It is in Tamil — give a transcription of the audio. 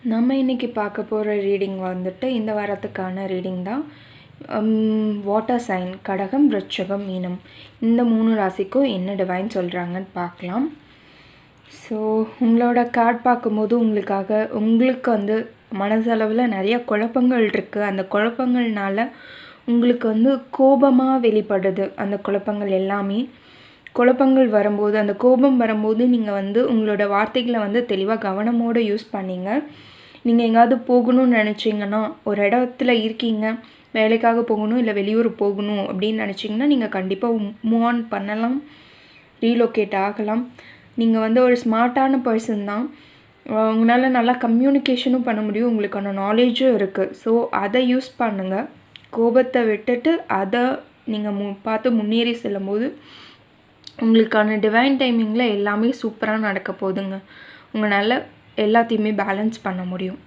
நம்ம இன்றைக்கி பார்க்க போகிற ரீடிங் வந்துட்டு இந்த வாரத்துக்கான ரீடிங் தான். வாட்டர் சைன் கடகம், விருச்சிகம், மீனம் இந்த 3 ராசிக்கும் என்ன டிவைன் சொல்கிறாங்கன்னு பார்க்கலாம். ஸோ உங்களோட கார்டு பார்க்கும்போது உங்களுக்கு வந்து மனசளவில் நிறைய குழப்பங்கள் இருக்குது. அந்த குழப்பங்கள்னால உங்களுக்கு கோபமாக வெளிப்படுது. அந்த குழப்பங்கள் வரும்போது, அந்த கோபம் வரும்போது நீங்கள் உங்களோட வார்த்தைகளை தெளிவாக கவனமோடு யூஸ் பண்ணிங்க. நீங்கள் எங்கேயாவது போகணும்னு நினச்சிங்கன்னா, ஒரு இடத்துல இருக்கீங்க, வேலைக்காக போகணும் இல்லை வெளியூர் போகணும் அப்படின்னு நினச்சிங்கன்னா நீங்கள் கண்டிப்பாக மூவ் ஆன் பண்ணலாம், ரீலோகேட் ஆகலாம். நீங்கள் ஒரு ஸ்மார்ட்டான பர்சன் தான். உங்களால் நல்லா கம்யூனிகேஷனும் பண்ண முடியும், உங்களுக்கான நாலேஜும் இருக்குது. ஸோ அதை யூஸ் பண்ணுங்கள். கோபத்தை விட்டுட்டு அதை நீங்கள் பார்த்து முன்னேறி செல்லும்போது உங்களுக்கான டிவைன் டைமிங்கில் எல்லாமே சூப்பராக நடக்க போகுதுங்க. உங்களால் எல்லாத்தையுமே பேலன்ஸ் பண்ண முடியும்.